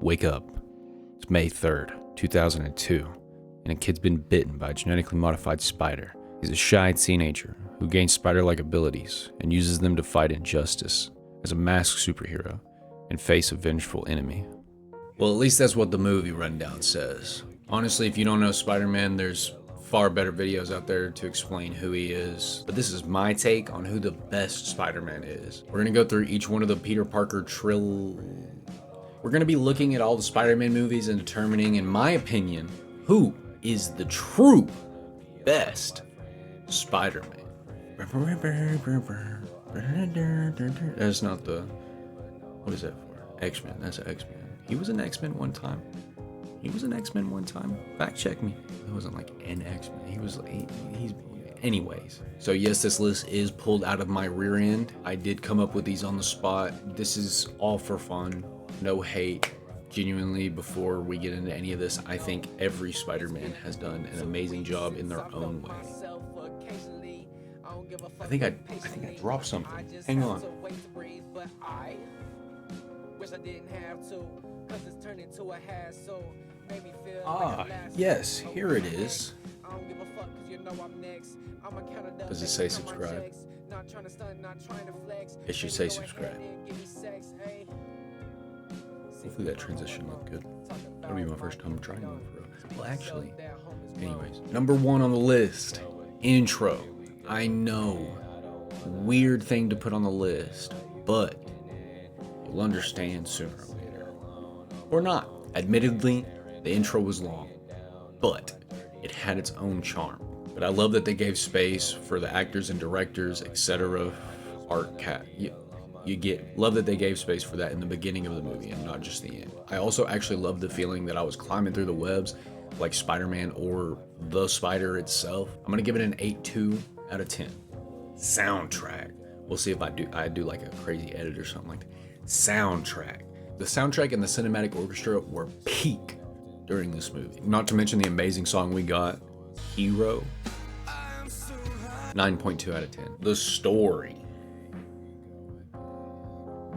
Wake up. It's May 3rd, 2002, and a kid's been bitten by a genetically modified spider. He's a shy teenager who gains spider-like abilities and uses them to fight injustice as a masked superhero and face a vengeful enemy. Well, at least that's what the movie rundown says. Honestly, if you don't know Spider-Man, there's far better videos out there to explain who he is. But this is my take on who the best Spider-Man is. We're gonna go through each one of the Peter Parker We're gonna be looking at all the Spider-Man movies and determining, in my opinion, who is the true best Spider-Man. That's not the... What is that for? X-Men. That's an X-Men. He was an X-Men one time. Fact check me. It wasn't like an X-Men. He's... Anyways. So yes, this list is pulled out of my rear end. I did come up with these on the spot. This is all for fun. No hate. Genuinely, before we get into any of this, I think every Spider-Man has done an amazing job in their own way. I think I dropped something. Hang on. Yes, here it is. Does it say subscribe? It should say subscribe. Hopefully that transition looked good. That'll be my first time trying one for real. Well, actually, anyways. Number one on the list, intro. I know, weird thing to put on the list, but you'll understand sooner or later. Or not. Admittedly, the intro was long, but it had its own charm. But I love that they gave space for the actors and directors, etc. Love that they gave space for that in the beginning of the movie and not just the end. I also actually love the feeling that I was climbing through the webs like Spider-Man or the spider itself. I'm gonna give it an 8.2 out of 10. Soundtrack. We'll see if I do like a crazy edit or something like that. Soundtrack. The soundtrack and the cinematic orchestra were peak during this movie. Not to mention the amazing song we got, Hero. 9.2 out of 10. The story.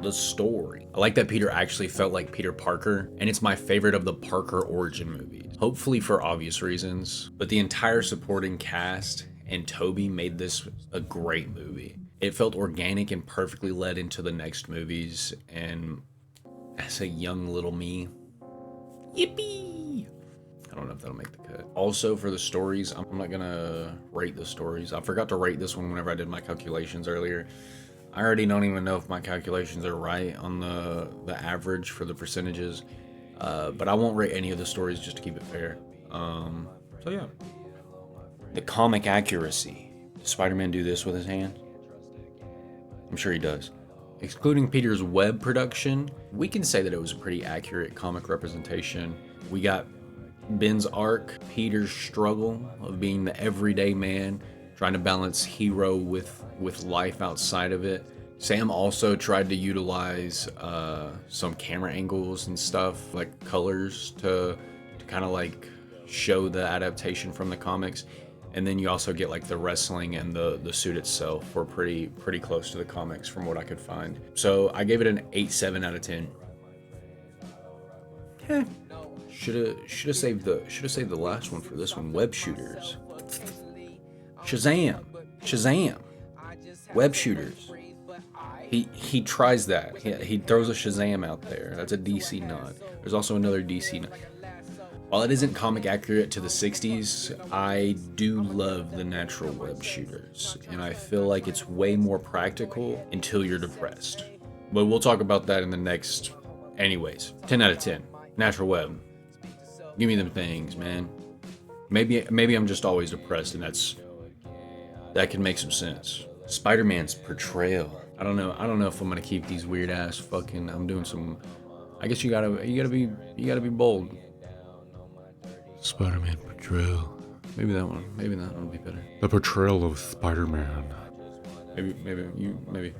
I like that Peter actually felt like Peter Parker, and it's my favorite of the Parker origin movies. Hopefully for obvious reasons, but the entire supporting cast and Toby made this a great movie. It felt organic and perfectly led into the next movies, and as a young little me, yippee! I don't know if that'll make the cut. Also for the stories, I'm not gonna rate the stories. I forgot to rate this one whenever I did my calculations earlier. I already don't even know if my calculations are right on the average for the percentages, but I won't rate any of the stories just to keep it fair. So yeah. The comic accuracy. Does Spider-Man do this with his hand? I'm sure he does. Excluding Peter's web production, we can say that it was a pretty accurate comic representation. We got Ben's arc, Peter's struggle of being the everyday man, trying to balance hero with life outside of it. Sam also tried to utilize some camera angles and stuff, like colors, to kind of like show the adaptation from the comics. And then you also get like the wrestling and the suit itself were pretty close to the comics from what I could find. So I gave it an 8.7 out of 10. Should have saved the last one for this one. Web shooters. Shazam. Web shooters. He tries that. He throws a Shazam out there. That's a DC nod. There's also another DC nod. While it isn't comic accurate to the 60s, I do love the natural web shooters, and I feel like it's way more practical until you're depressed. But we'll talk about that in the next... Anyways, 10 out of 10. Natural web. Give me them things, man. Maybe I'm just always depressed, and that can make some sense. Spider-Man's portrayal. I don't know if I'm gonna keep these weird ass fucking... I'm doing some... I guess you gotta be bold. Spider-Man portrayal. Maybe that one would be better. The portrayal of Spider-Man. Maybe.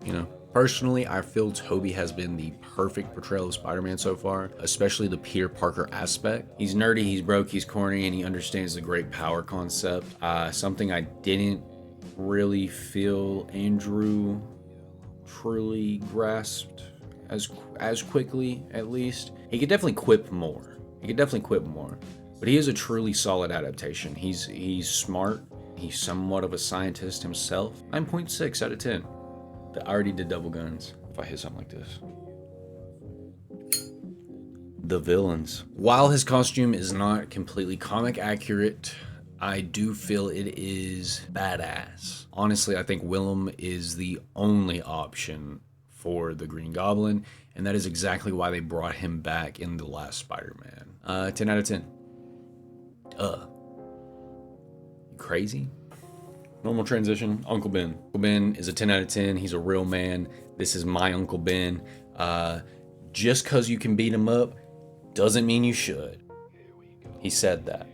You know. Personally, I feel Toby has been the perfect portrayal of Spider-Man so far, especially the Peter Parker aspect. He's nerdy, he's broke, he's corny, and he understands the great power concept. Something I didn't really feel Andrew truly grasped as quickly, at least. He could definitely quip more. But he is a truly solid adaptation. He's smart. He's somewhat of a scientist himself. 9.6 out of 10. I already did double guns. If I hit something like this. The villains. While his costume is not completely comic accurate, I do feel it is badass. Honestly, I think Willem is the only option for the Green Goblin, and that is exactly why they brought him back in the last Spider-Man. 10 out of 10. You crazy? Normal transition. Uncle Ben. Uncle Ben is a 10 out of 10. He's a real man. This is my Uncle Ben. Just because you can beat him up doesn't mean you should. He said that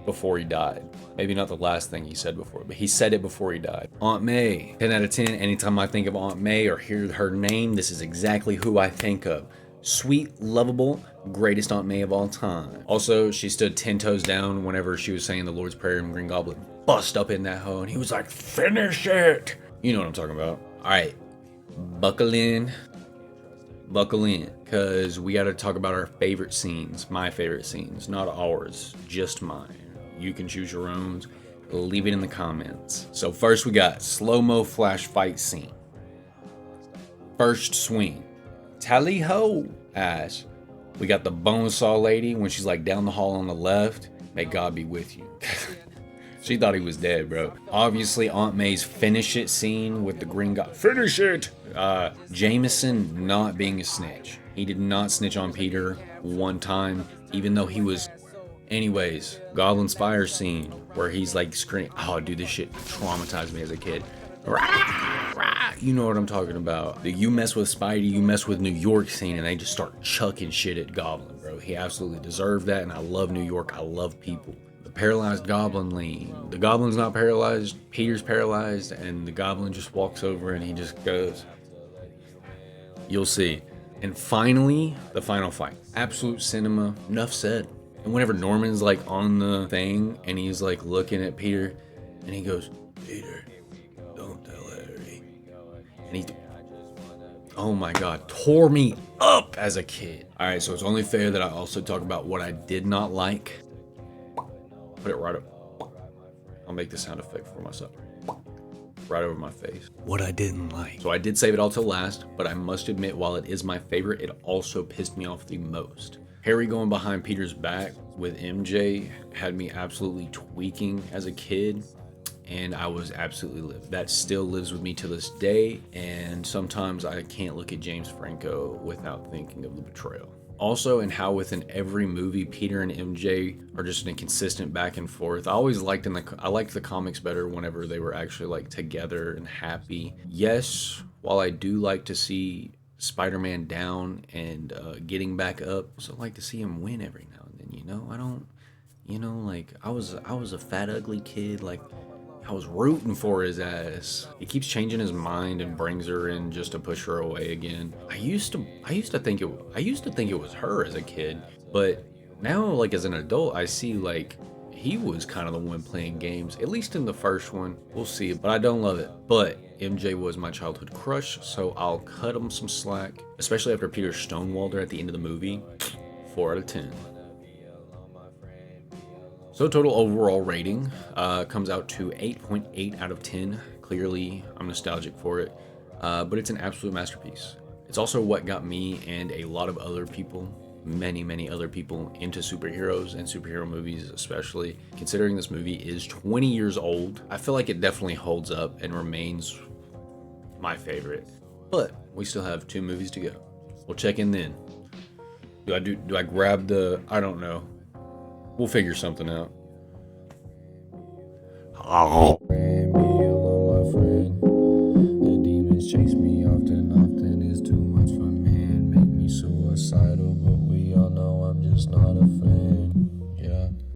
before he died. Maybe not the last thing he said before, but he said it before he died. Aunt May, 10 out of 10. Anytime I think of Aunt May or hear her name, this is exactly who I think of. Sweet, lovable, greatest Aunt May of all time. Also, she stood 10 toes down whenever she was saying the Lord's Prayer and Green Goblin bust up in that hoe, and he was like, finish it! You know what I'm talking about. All right, buckle in, because we got to talk about our favorite scenes, my favorite scenes, not ours, just mine. You can choose your own. Leave it in the comments. So first we got slow-mo flash fight scene. First swing. Tally ho, ass. We got the bonesaw lady when she's like down the hall on the left. May God be with you. She thought he was dead, bro. Obviously, Aunt May's finish it scene with the green guy. Finish it! Jameson not being a snitch. He did not snitch on Peter one time, even though he was... Anyways, Goblin's fire scene where he's like screaming. Oh, dude, this shit traumatized me as a kid. Rah, rah. You know what I'm talking about. The you mess with Spidey, you mess with New York scene, and they just start chucking shit at Goblin, bro. He absolutely deserved that, and I love New York. I love people. The paralyzed Goblin lean. The Goblin's not paralyzed. Peter's paralyzed, and the Goblin just walks over and he just goes. You'll see. And finally, the final fight. Absolute cinema. Enough said. And whenever Norman's like on the thing and he's like looking at Peter and he goes, Peter, don't tell Harry. And he, oh my God, tore me up as a kid. All right, so it's only fair that I also talk about what I did not like. Put it right up. I'll make the sound effect for myself. Right over my face. What I didn't like. So I did save it all till last, but I must admit, while it is my favorite, it also pissed me off the most. Harry going behind Peter's back with MJ had me absolutely tweaking as a kid, and I was absolutely livid. That still lives with me to this day, and sometimes I can't look at James Franco without thinking of the betrayal. Also, in how within every movie, Peter and MJ are just in a consistent back and forth. I liked the comics better whenever they were actually like together and happy. Yes, while I do like to see Spider-Man down and getting back up, I also like to see him win every now and then. You know, I don't, you know, like I was a fat ugly kid, like I was rooting for his ass. He keeps changing his mind and brings her in just to push her away again. I used to think it was her as a kid, but now like as an adult, I see like he was kind of the one playing games, at least in the first one. We'll see, but I don't love it. But MJ was my childhood crush, so I'll cut him some slack, especially after Peter stonewalled her at the end of the movie. 4 out of 10. So total overall rating comes out to 8.8 out of 10. Clearly, I'm nostalgic for it, but it's an absolute masterpiece. It's also what got me and a lot of other people, many other people, into superheroes and superhero movies especially. Considering this movie is 20 years old, I feel like it definitely holds up and remains my favorite. But we still have 2 movies to go. We'll check in then. Do I grab the, I don't know. We'll figure something out. Oh. The demons chase me.